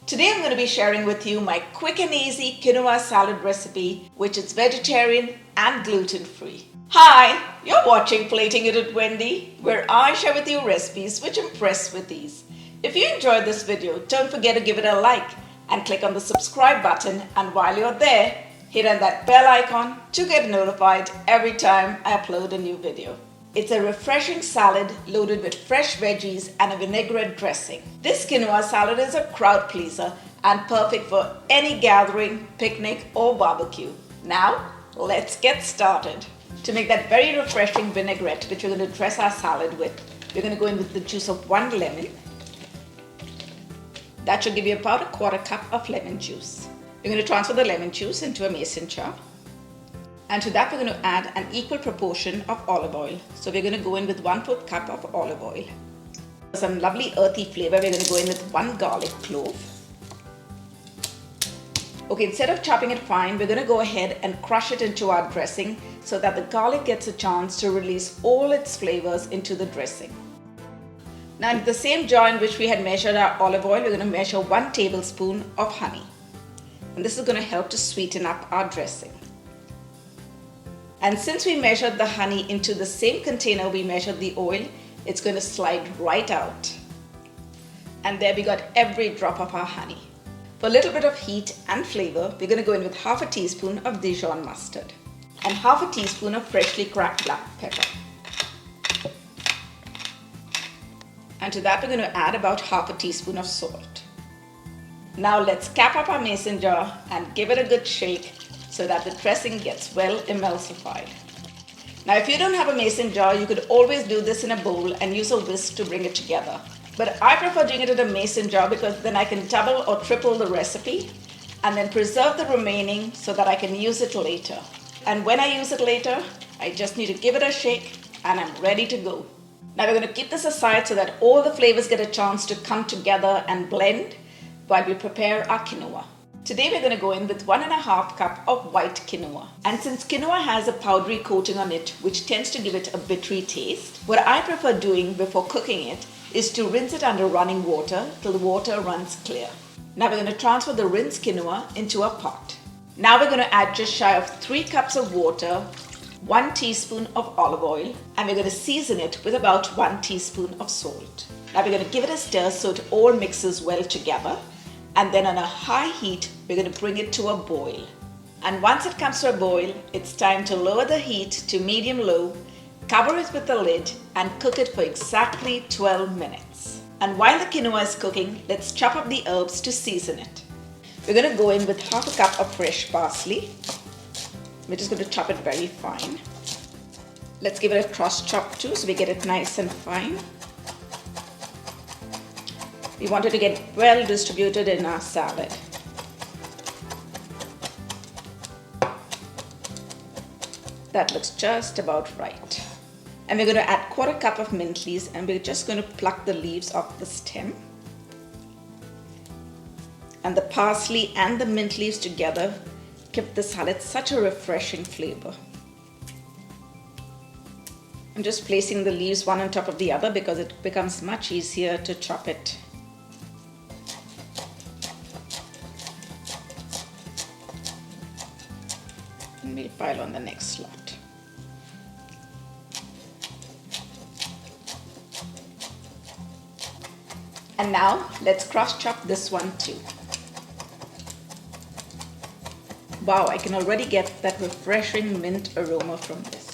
Today I'm going to be sharing with you my quick and easy quinoa salad recipe, which is vegetarian and gluten-free. Hi, you're watching Plating It with Wendy, where I share with you recipes which impress with ease. If you enjoyed this video, don't forget to give it a like and click on the subscribe button, and while you're there, hit on that bell icon to get notified every time I upload a new video. It's a refreshing salad loaded with fresh veggies and a vinaigrette dressing. This quinoa salad is a crowd pleaser and perfect for any gathering, picnic or barbecue. Now, let's get started. To make that very refreshing vinaigrette which we're going to dress our salad with, we're going to go in with the juice of 1 lemon. That should give you about a 1/4 cup of lemon juice. We're going to transfer the lemon juice into a mason jar. And to that we're going to add an equal proportion of olive oil. So we're going to go in with 1/4 cup of olive oil. For some lovely earthy flavor, we're going to go in with 1 garlic clove. Okay, instead of chopping it fine, we're going to go ahead and crush it into our dressing so that the garlic gets a chance to release all its flavors into the dressing. Now in the same jar in which we had measured our olive oil, we're going to measure 1 tablespoon of honey. And this is going to help to sweeten up our dressing. And since we measured the honey into the same container we measured the oil, it's going to slide right out. And there we got every drop of our honey. For a little bit of heat and flavor, we're going to go in with 1/2 teaspoon of Dijon mustard and 1/2 teaspoon of freshly cracked black pepper. And to that we're going to add about 1/2 teaspoon of salt. Now let's cap up our mason jar and give it a good shake so that the dressing gets well emulsified. Now if you don't have a mason jar, you could always do this in a bowl and use a whisk to bring it together. But I prefer doing it in a mason jar because then I can double or triple the recipe and then preserve the remaining so that I can use it later. And when I use it later, I just need to give it a shake and I'm ready to go. Now we're going to keep this aside so that all the flavors get a chance to come together and blend while we prepare our quinoa. Today we're going to go in with 1.5 cup of white quinoa. And since quinoa has a powdery coating on it which tends to give it a bittery taste, what I prefer doing before cooking it is to rinse it under running water till the water runs clear. Now we're going to transfer the rinsed quinoa into a pot. Now we're going to add just shy of 3 cups of water, 1 teaspoon of olive oil, and we're going to season it with about 1 teaspoon of salt. Now we're going to give it a stir so it all mixes well together. And then on a high heat, we're going to bring it to a boil. And once it comes to a boil, it's time to lower the heat to medium-low, cover it with the lid, and cook it for exactly 12 minutes. And while the quinoa is cooking, let's chop up the herbs to season it. We're going to go in with 1/2 cup of fresh parsley. We're just going to chop it very fine. Let's give it a cross chop too so we get it nice and fine. We want it to get well distributed in our salad. That looks just about right. And we're going to add 1/4 cup of mint leaves and we're just going to pluck the leaves off the stem. And the parsley and the mint leaves together give the salad such a refreshing flavor. I'm just placing the leaves one on top of the other because it becomes much easier to chop it. And we'll pile on the next slot. And now let's cross chop this one too. Wow, I can already get that refreshing mint aroma from this.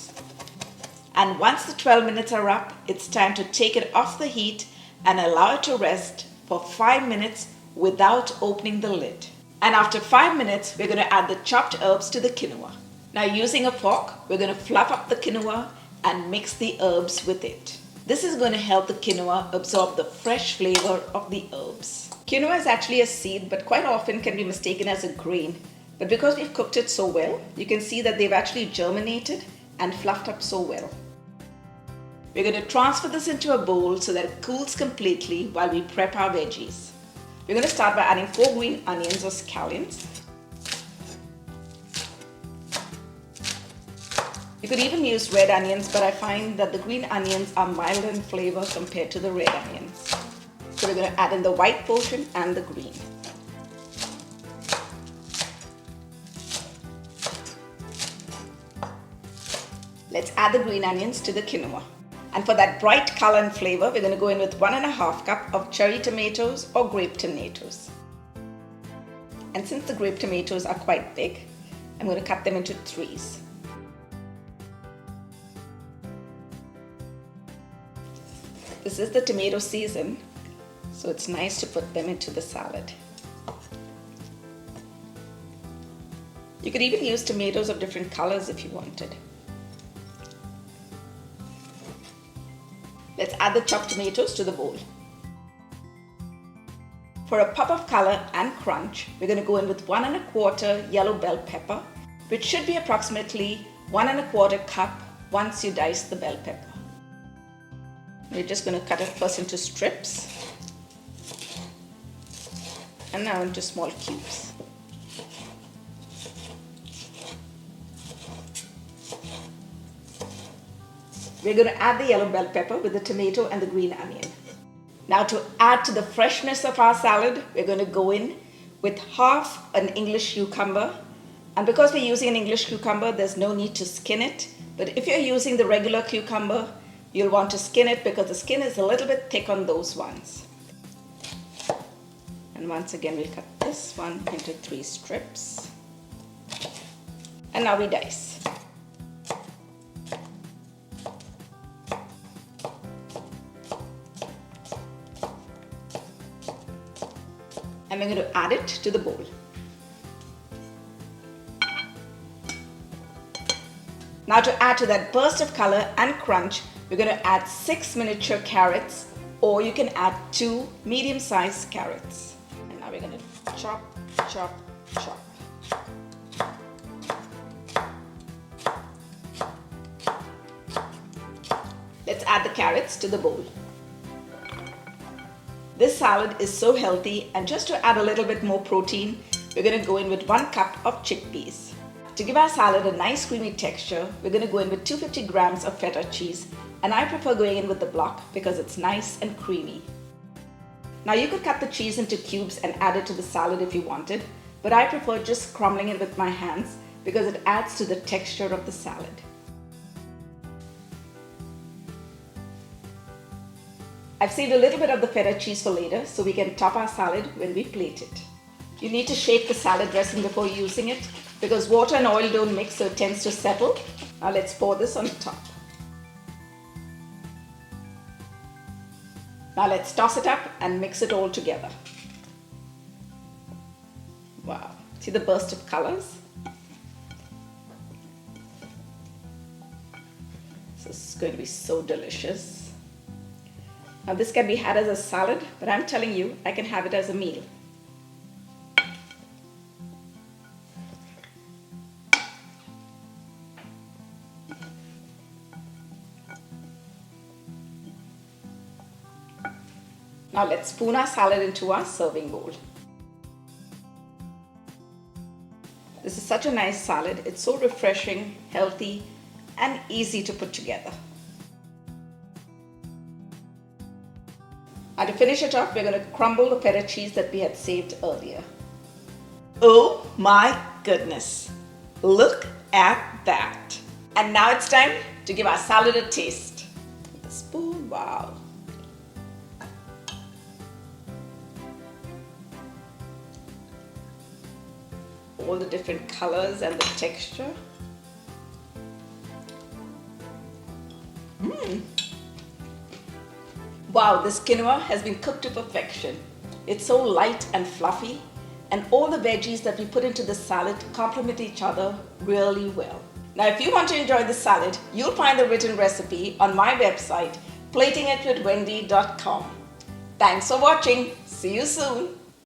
And once the 12 minutes are up, it's time to take it off the heat and allow it to rest for 5 minutes without opening the lid. And after 5 minutes, we're going to add the chopped herbs to the quinoa. Now using a fork, we're going to fluff up the quinoa and mix the herbs with it. This is going to help the quinoa absorb the fresh flavor of the herbs. Quinoa is actually a seed, but quite often can be mistaken as a grain. But because we've cooked it so well, you can see that they've actually germinated and fluffed up so well. We're going to transfer this into a bowl so that it cools completely while we prep our veggies. We're going to start by adding 4 green onions or scallions. You could even use red onions, but I find that the green onions are mild in flavor compared to the red onions. So we're going to add in the white portion and the green. Let's add the green onions to the quinoa. And for that bright color and flavor, we're going to go in with 1.5 cup of cherry tomatoes or grape tomatoes. And since the grape tomatoes are quite big, I'm going to cut them into 3s. This is the tomato season, so it's nice to put them into the salad. You could even use tomatoes of different colors if you wanted. Let's add the chopped tomatoes to the bowl. For a pop of color and crunch, we're going to go in with 1¼ yellow bell pepper, which should be approximately 1¼ cup once you dice the bell pepper. We're just going to cut it first into strips and now into small cubes. We're going to add the yellow bell pepper with the tomato and the green onion. Now to add to the freshness of our salad, we're going to go in with half an English cucumber. And because we're using an English cucumber, there's no need to skin it. But if you're using the regular cucumber, you'll want to skin it because the skin is a little bit thick on those ones. And once again, we'll cut this one into 3 strips. And now we dice. And we're going to add it to the bowl. Now to add to that burst of color and crunch, we're going to add 6 miniature carrots, or you can add 2 medium-sized carrots. And now we're going to chop, chop, chop. Let's add the carrots to the bowl. This salad is so healthy, and just to add a little bit more protein, we're going to go in with 1 cup of chickpeas. To give our salad a nice creamy texture, we're going to go in with 250 grams of feta cheese, and I prefer going in with the block because it's nice and creamy. Now you could cut the cheese into cubes and add it to the salad if you wanted, but I prefer just crumbling it with my hands because it adds to the texture of the salad. I've saved a little bit of the feta cheese for later so we can top our salad when we plate it. You need to shake the salad dressing before using it because water and oil don't mix, so it tends to settle. Now let's pour this on top. Now let's toss it up and mix it all together. Wow, see the burst of colors? This is going to be so delicious. Now this can be had as a salad, but I'm telling you, I can have it as a meal. Now let's spoon our salad into our serving bowl. This is such a nice salad. It's so refreshing, healthy, and easy to put together. Now to finish it off, we're going to crumble the feta cheese that we had saved earlier. Oh my goodness! Look at that! And now it's time to give our salad a taste. With a spoon, wow! All the different colors and the texture. Wow, this quinoa has been cooked to perfection. It's so light and fluffy, and all the veggies that we put into the salad complement each other really well. Now, if you want to enjoy the salad, you'll find the written recipe on my website, platingitwithwendy.com. Thanks for watching. See you soon.